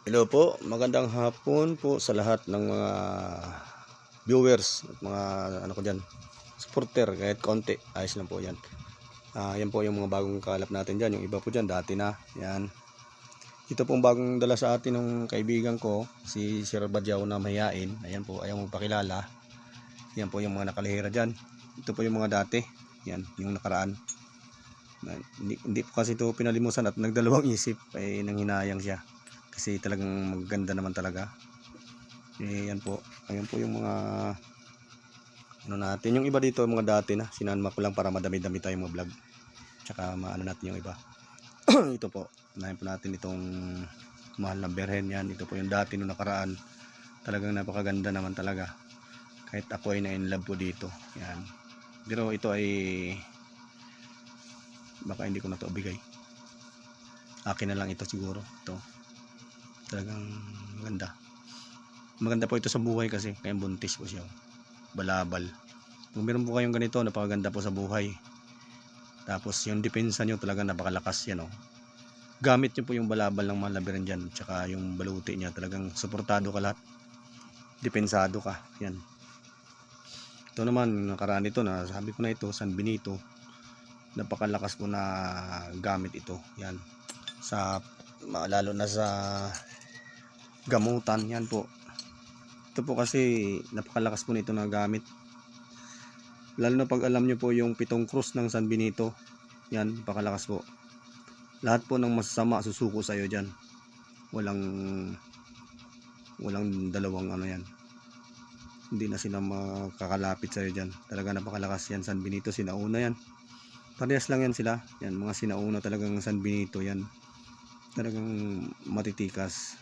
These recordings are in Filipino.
Hello po, magandang hapon po sa lahat ng mga viewers at mga ano ko diyan, supporter kahit konti, ayos lang po 'yan. Yan po yung mga bagong kalap natin diyan, yung iba po diyan dati na. Yan. Ito pong bagong dala sa atin ng kaibigan ko, si Sir Badyaw na mahiyain. Ayan po, ayaw magpakilala. Yan po yung mga nakalihira diyan. Ito po yung mga dati. Yan, yung nakaraan. Hindi po kasi ito pinalimusan at nagdalawang isip ay nanghinayang siya. Kasi talagang maganda naman talaga. Yan po. Ayan po yung mga ano natin. Yung iba dito mga dati na sinanma ko lang para madami-dami tayong mga vlog. Tsaka maano natin yung iba. Ito po. Unahin po natin itong mahal na berhen yan. Ito po yung dati nung nakaraan. Talagang napakaganda naman talaga. Kahit ako ay na in love po dito. Yan. Pero ito ay baka hindi ko na ito bigay. Akin na lang ito siguro. Ito. Talagang maganda. Maganda po ito sa buhay kasi kaya buntis po siya. Balabal. Kung meron po kayong ganito, napakaganda po sa buhay. Tapos yung depensa nyo talaga napakalakas yan. Gamit nyo po yung balabal ng mga labirin dyan. Tsaka yung baluti niya talagang suportado ka lahat. Depensado ka. Yan. Ito naman nakaraan ito na sabi ko na ito, San Benito. Napakalakas po na gamit ito. Yan. Lalo na sa gamutan. Yan po. Ito po kasi napakalakas po nito na gamit. Lalo na pag alam nyo po yung 7 krus ng San Benito. Yan, napakalakas po. Lahat po ng masasama susuko sa iyo dyan. Walang dalawang ano yan. Hindi na sila makakalapit sa iyo dyan. Talaga napakalakas yan. San Benito, sinauna yan. Parehas lang yan sila. Yan, mga sinauna talagang San Benito yan. Talagang matitikas.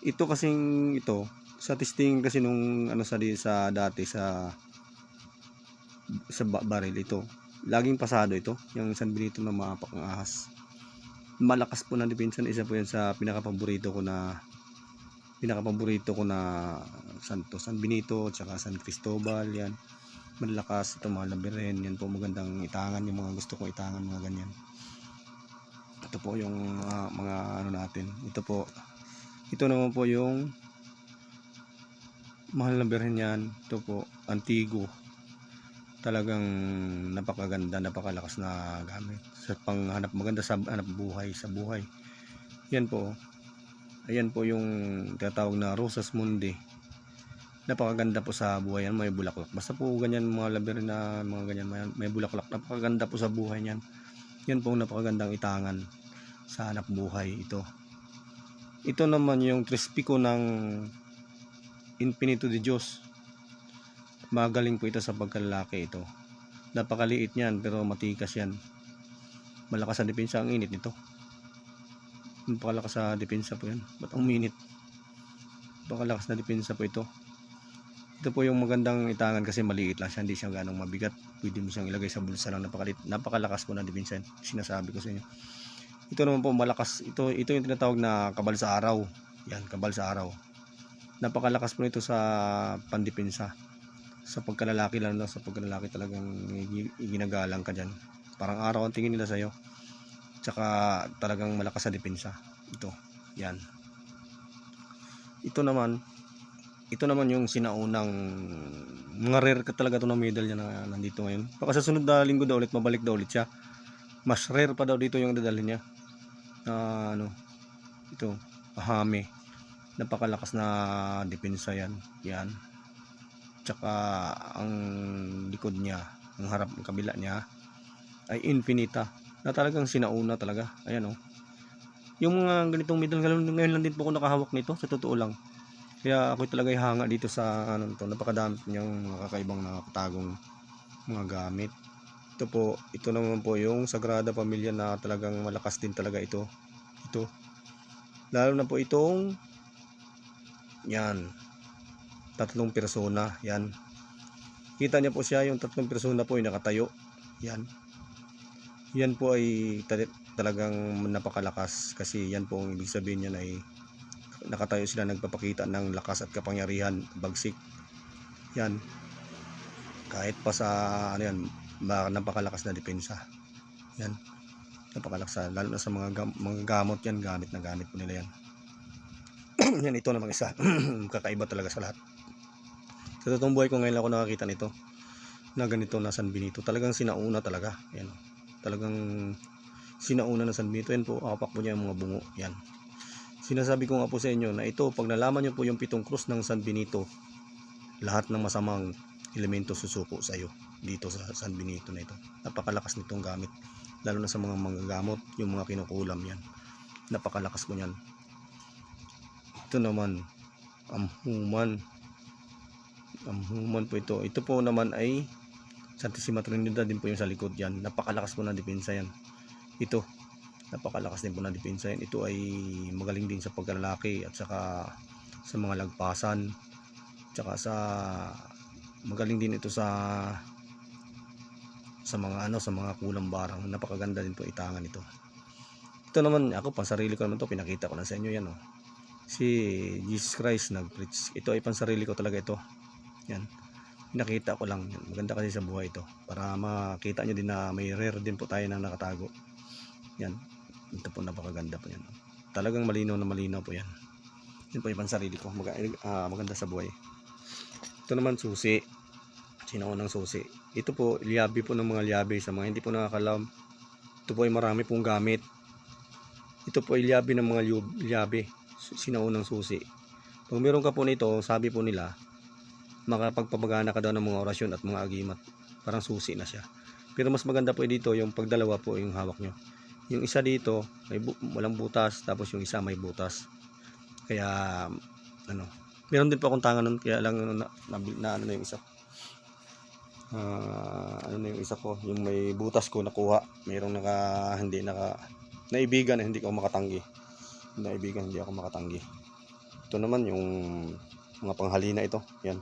Ito kasing ito, sa testing kasi nung ano sa dati sa baril ito. Laging pasado ito, yung San Benito na maapak ng ahas. Malakas po na depensa, isa po yan sa pinaka-paborito ko na San Benito tsaka San Cristobal. Yan, malakas ito, mga labirin. Yan po magandang itangan, yung mga gusto kong itangan, mga ganyan. Ito po yung mga ano natin. Ito naman po yung mahal na birhen yan. Ito po Antigo. Talagang napakaganda, napakalakas na gamit sa panghanap, maganda sa hanap buhay, sa buhay. Yan po. Ayan po yung tinatawag na Rosas Mundi. Napakaganda po sa buhay yan, may bulaklak. Basta po ganyan mga labirin na mga ganyan, may bulaklak. Napakaganda po sa buhay niyan. Yan po napakagandang itangan sa hanap buhay ito. Ito naman yung Trispico ng Infinito de Dios. Magaling po ito sa pagkalalaki ito. Napakaliit niyan pero matikas yan. Malakas sa depensa, ang init nito. Napakalakas sa depensa po yan. Ba't ang minit? Napakalakas na depensa po ito. Ito po yung magandang itangan kasi maliit lang siya. Hindi siya ganong mabigat. Pwede mo siyang ilagay sa bulsa lang. Napakalakas po na depensa yan. Sinasabi ko sa inyo. Ito naman po malakas. Ito yung tinatawag na kabal sa araw. Yan, kabal sa araw. Napakalakas po nito sa pandepensa. Sa pagkalalaki, lalo na sa pagkalalaki, talagang ginagalang ka dyan. Parang araw ang tingin nila sa'yo. Tsaka talagang malakas sa depensa. Ito, yan. Ito naman yung sinaunang mga rare ka talaga ito na medal niya na nandito ngayon. Baka sa sunod na linggo daw ulit, mabalik daw ulit siya. Mas rare pa daw dito yung dadalhin niya. Ito, ahame. Napakalakas na depensa yan. Yan. Tsaka ang likod niya, ang harap ng kabila niya ay infinita na talagang sinauna talaga. Ayan yung mga ganitong medal ngayon lang din po ako nakahawak nito, sa totoo lang. Kaya ako talaga hanga dito sa napakadami niyang mga kakaibang nakatagong mga gamit. Ito naman po yung Sagrada Familia na talagang malakas din talaga ito. Lalo na po itong yan, 3 persona. Yan, kita niya po siya, yung 3 persona po ay nakatayo. Yan po ay talagang napakalakas kasi yan po ang ibig sabihin niyan ay nakatayo sila, nagpapakita ng lakas at kapangyarihan, bagsik. Yan, kahit pa sa ano yan, napakalakas na depensa. Yan, napakalakas, lalo na sa mga gamot yan, gamit na gamit po nila yan. Yan, ito namang isa. Kakaiba talaga sa lahat. Sa totoong buhay ko ngayon lang ako nakakita nito na ganito na San Benito. Talagang sinauna talaga. Yan. Talagang sinauna na San Benito. Yan po, apak po niya yung mga bungo. Yan. Sinasabi ko nga po sa inyo na ito, pag nalaman nyo po yung 7 krus ng San Benito, lahat ng masamang elemento susuko sa iyo dito sa San Benito na ito. Napakalakas nitong gamit. Lalo na sa mga manggagamot, yung mga kinukulam yan. Napakalakas po yan. Ito naman, amhuman. Amhuman po ito. Ito po naman ay Santissima Trinidad din po yung sa likod yan. Napakalakas po ng depensa yan. Ito, napakalakas din po ng depensa yan. Ito ay magaling din sa pagkalalaki at saka sa mga lagpasan. Tsaka sa magaling din ito sa mga sa mga kulang barang. Napakaganda din po itangan ito. Ito naman ako pansarili ko naman to, pinakita ko na sa inyo yan, oh. Si Jesus Christ nag-preach. Ito ay pansarili ko talaga ito. Yan. Pinakita ko lang. Yan. Maganda kasi sa buhay ito. Para makita nyo din na may rare din po tayo na nakatago. Yan. Ito po napakaganda po yan. Talagang malinaw na malinaw po yan. Yan po yung pansarili ko. Maganda sa buhay. Ito naman susi. Sinaunang susi. Ito po liabi po ng mga liabi sa mga hindi po nakakalam. Ito po ay marami pong gamit. Ito po ay liabi ng mga liabi. Sinaunang susi. Pag meron ka po nito, sabi po nila, makapagpapagana ka daw ng mga orasyon at mga agimat. Parang susi na siya. Pero mas maganda po dito yung pagdalawa po yung hawak nyo. Yung isa dito may walang butas, tapos yung isa may butas. Kaya ano, meron din po akong tangan nun, kaya lang na ano na yung isa. Ano na yung isa ko, yung may butas ko nakuha. Mayroong naibigan na hindi ako makatanggi. Naibigan hindi ako makatanggi. Ito naman yung mga panghalina ito. Yan.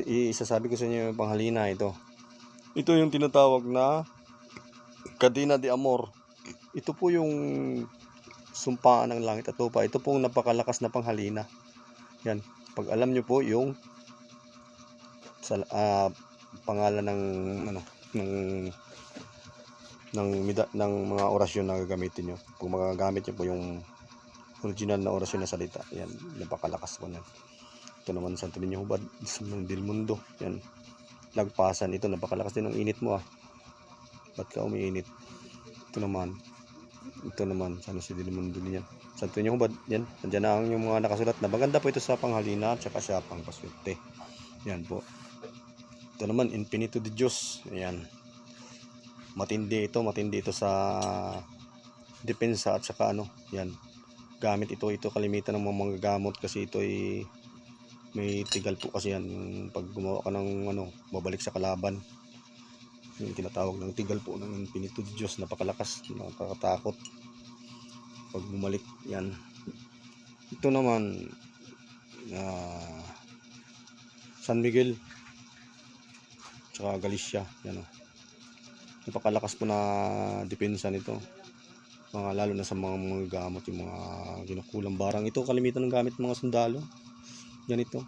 Isasabi ko sa inyo yung panghalina ito. Ito yung tinatawag na Cadena de Amor. Ito po yung sumpaan ng langit at lupa. Ito pong napakalakas na panghalina. Yan. Pag alam nyo po yung pangalan ng ng mga orasyon na gagamitin nyo. Kung magagamit nyo po yung original na orasyon na salita, yan, napakalakas po yan. Ito naman Santo Niño Hubad del Mundo, yan, lagpasan. Ito napakalakas din ng init mo, ba't ka umiinit? Ito naman San Jose del Mundo yan, Santo Niño Hubad, yan, nandiyan na ang yung mga nakasulat na maganda po ito sa panghalina at saka sa pangpaswerte. Yan po. Ito naman Infinito de Diyos, yan, matindi ito sa depensa at saka yan, gamit ito kalimitan ng mga manggagamot kasi ito ay may tigal po kasi yan. Pag gumawa ka ng babalik sa kalaban, yung tinatawag ng tigal po ng Infinito de Diyos, napakalakas, nakakatakot pag bumalik yan. Ito naman San Miguel tsaka Galicia, yan, napakalakas po na depensa nito, lalo na sa mga gamot, yung mga kinukulang barang. Ito kalimitan ng gamit ng mga sundalo, ganito,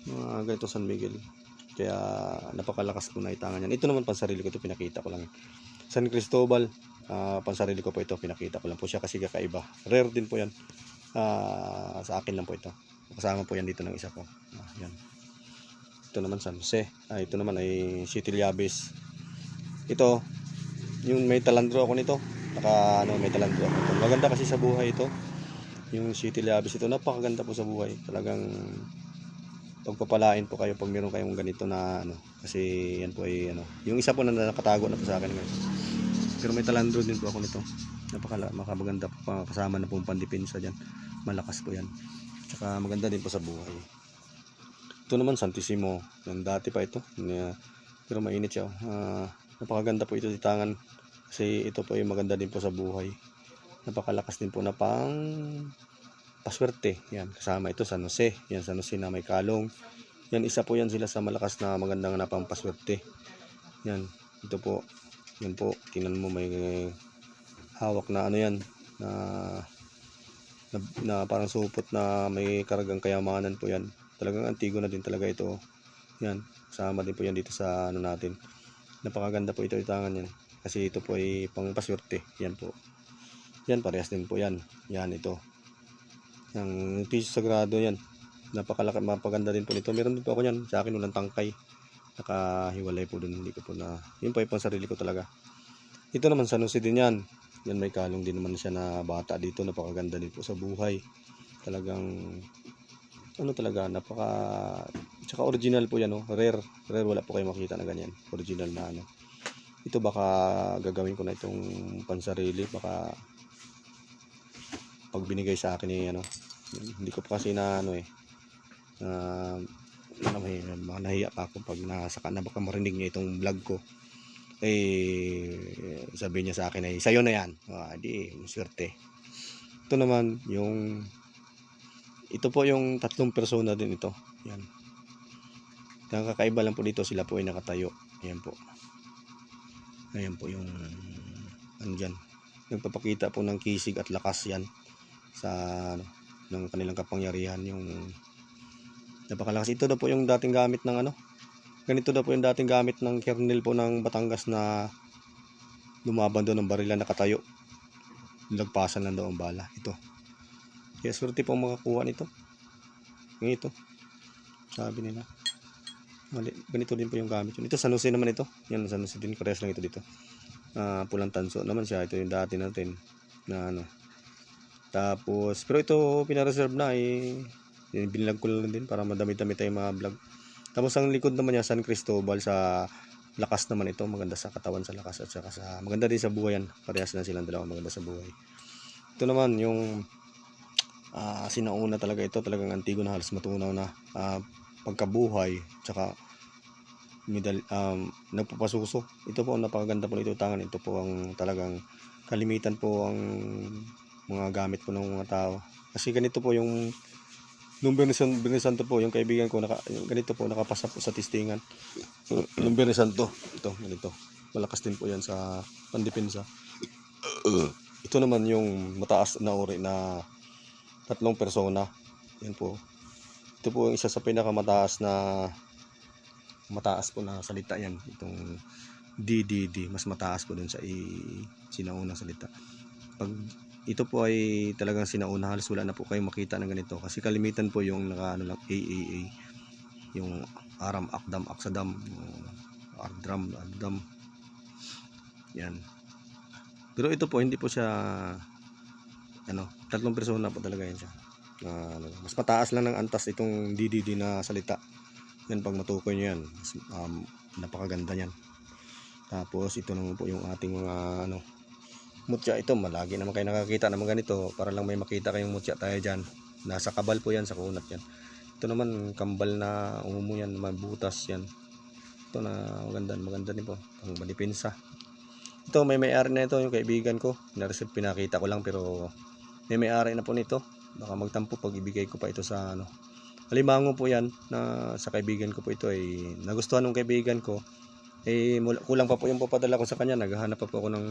mga ganito San Miguel. Kaya napakalakas po na itangan yan. Ito naman pansarili ko, ito pinakita ko lang. San Cristobal, pansarili ko po ito, pinakita ko lang po siya kasi kakaiba, rare din po yan. Sa akin lang po ito, kasama po yan dito ng isa ko. Yan. Ito naman San Jose, ito naman ay City Liabes. Ito yung may talandro ako nito, may talandro ako ito. Maganda kasi sa buhay ito yung City Liabes. Ito napakaganda po sa buhay, talagang pagpapalain po kayo pag meron kayong ganito na kasi yan po ay yung isa po na nakatago na po sa akin ngayon. Pero may talandro din po ako nito, makabaganda po, kasama na po pandepensa dyan, malakas po yan, tsaka maganda din po sa buhay. Ito naman Santissimo, yung dati pa ito, pero mainit siya. Napakaganda po ito ditangan kasi ito po ay maganda din po sa buhay, napakalakas din po na pang paswerte. Yan, kasama ito San Jose, yan San Jose na may kalong, yan, isa po yan sila sa malakas na magandang na pang paswerte. Yan, ito po, yan po, tingnan mo may hawak na yan na parang supot na may karagang kayamanan po yan. Talagang antigo na din talaga ito. Yan, kasama din po yan dito sa natin. Napakaganda po ito itangan yan kasi ito po ay pang paswerte. Yan po, yan parehas din po yan. Yan, ito ng piso sagrado yan. Napakalaki, mapaganda din po nito. Meron din po ako yan sa akin, walang tangkay, nakahiwalay po dun, hindi ko po na, yun po ay pang sarili ko talaga. Ito naman San Jose din yan. Yan may kalong din naman siya na bata dito, napakaganda din po sa buhay. Talagang ano talaga, napaka, tsaka original po yan, oh. Rare, wala po kayo makita na ganyan, original na ano. Ito baka gagawin ko na itong pansarili, baka pag binigay sa akin eh, ano, hindi ko pa kasi na ano nahiya pa ako pag nasa na baka marinig niya itong vlog ko, sabi niya sa akin ay sayo na yan, di swerte. Ito naman yung, ito po yung tatlong persona din ito, yan. Ang kakaiba lang po dito, sila po ay nakatayo, ayan po yung ano dyan, nagpapakita po ng kisig at lakas yan sa ano, ng kanilang kapangyarihan, yung napakalakas. Ito daw po yung dating gamit ng ano, ganito daw po yung dating gamit ng kernel po ng Batangas na lumaban doon ng barila, nakatayo, lagpasan lang daw ang bala. Ito, kaya swerte po makakuha nito. Ito sabi nila, ganito din po yung gamit yun. Ito San Jose naman ito, yan San Jose din, parehas lang ito dito. Pulang tanso naman siya, ito yung dati natin na ano. Tapos pero ito pinareserve na binilag ko lang din para madami-dami tayong mga vlog. Tapos ang likod naman niya San Cristobal, sa lakas naman ito, maganda sa katawan, sa lakas at saka sa maganda din sa buhay yan. Parehas na silang dalawa, maganda sa buhay. Ito naman yung sinauna talaga, ito talagang antigo na, halos matunaw na pagkabuhay, tsaka nagpapasuso. Ito po, napakaganda po nito tangan. Ito po ang talagang kalimitan po ang mga gamit po ng mga tao. Kasi ganito po yung nung Biyernes Santo po, yung kaibigan ko ganito po nakapasa po sa testingan. Nung Biyernes Santo, ito ganito. Malakas din po yan sa pandepensa. Ito naman yung mataas na uri na tatlong persona. Yan po. Ito po yung isa sa pinakamataas mataas po na salita yan. Itong DDD, mas mataas po dun sa sinaunang salita. Pag ito po ay talagang sinauna, halos wala na po kayong makita ng ganito, kasi kalimitan po yung naka ano lang, AAA, yung Aram Akdam Aksadam, Ardam yan. Pero ito po hindi po siya ano, tatlong persona po talaga yan siya. Mas mataas lang ng antas itong DDD na salita yan. Pag matukoy nyo yan, napakaganda yan. Tapos ito naman po yung ating mga ano, mutya. Ito malagi naman kayo nakakita naman ganito, para lang may makita kayong mutya tayo dyan. Nasa kabal po yan, sa kunat yan. Ito naman kambal na umumo yan, mabutas yan. Ito na maganda din po, pang manipensa. Ito may-ari na ito, yung kaibigan ko, na-receive, pinakita ko lang, pero may-ari na po nito. Baka magtampo pag ibigay ko pa ito sa ano, alimango po yan, na sa kaibigan ko po ito ay nagustuhan ng kaibigan ko. Kulang pa po yung papadala ko sa kanya, naghahanap pa po ako ng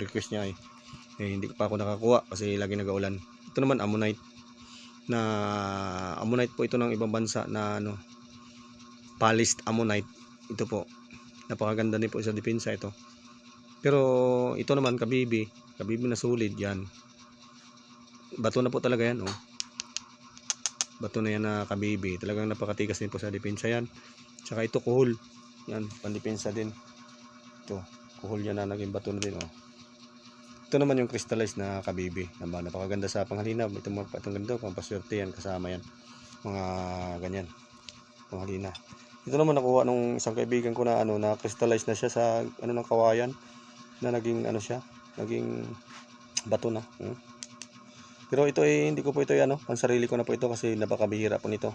request niya hindi pa ako nakakuha kasi lagi nag-uulan. Ito naman Ammonite, na Ammonite po ito ng ibang bansa na ano, polished Ammonite. Ito po, napakaganda din po sa depensa ito. Pero ito naman kabibi na solid yan. Bato na po talaga yan, bato na yan na kabibi, talagang napakatigas din po sa depensa yan. Tsaka ito kuhol yan, pandepensa din. Ito kuhol yan na naging bato na din. Ito naman yung crystallized na kabibi, napakaganda sa panghalina. Itong ganito, pampaswerte yan, kasama yan, mga ganyan panghalina. Ito naman nakuha nung isang kaibigan ko na ano, na crystallized na siya sa ano ng kawayan, na naging ano siya, naging bato na. Pero ito hindi ko po ito pansarili ko na po ito, kasi napakabihira po nito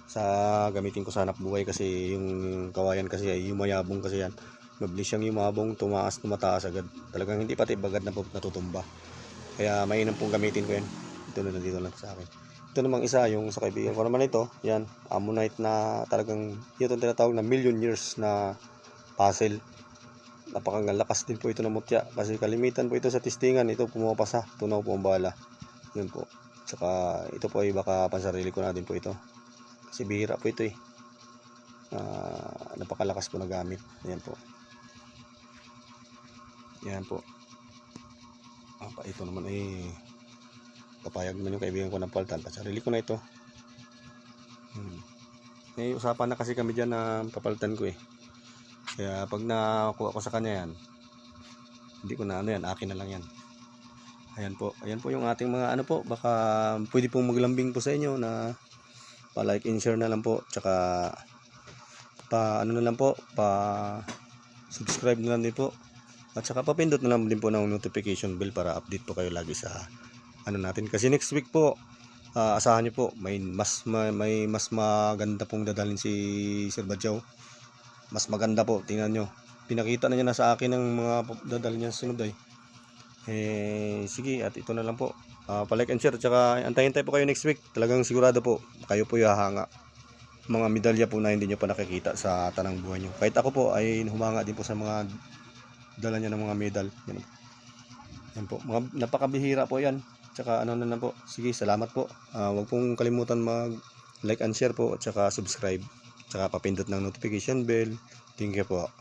sa gamitin ko sa hanap buhay. Kasi yung kawayan kasi ay yumayabong kasi yan, mabilis siyang yumabong, tumataas agad, talagang hindi pati bagad na po natutumba. Kaya mainam pong gamitin ko yan. Ito na dito lang sa akin. Ito namang isa, yung sa kaibigan ko naman ito, yan, Ammonite na talagang ito tinatawag na million years na puzzle. Napakalakas din po ito ng mutya, kasi kalimitan po ito sa testingan, ito pumapasa, tunaw po ang bala. Yun po. Tsaka ito po ay baka pansarili ko na din po ito, kasi bihira po ito napakalakas po na gamit. Ayan po. Yan po. Ito naman papayag man yung kaibigan ko ng palitan. Sarili ko na ito. May usapan na kasi kami dyan na papalitan ko eh. Kaya pag nakuha ko sa kanya yan, hindi ko na ano yan, akin na lang yan. Ayan po yung ating mga ano po, baka pwede pong maglambing po sa inyo na pa-like and share na lang po, tsaka pa ano na lang po, pa subscribe na lang din po, at saka papindot na lang din po ng notification bell para update po kayo lagi sa ano natin. Kasi next week po, asahan niyo po may mas maganda pong dadalhin si Sir Badyaw. Mas maganda po, tingnan nyo, pinakita na niya na sa akin ng mga dadalhin niya sa sunod ay. Sige, at ito na lang po, pa-like and share, tsaka antayin tayo po kayo next week. Talagang sigurado po kayo po hahanga mga medalya po na hindi nyo pa nakikita sa tanang buhay nyo. Kahit ako po ay humanga din po sa mga dala niya ng mga medal. Yan po, mga napakabihira po yan. Tsaka ano na lang po, sige, salamat po. Huwag pong kalimutan mag like and share po, at saka subscribe, tsaka papindot ng notification bell. Thank you po.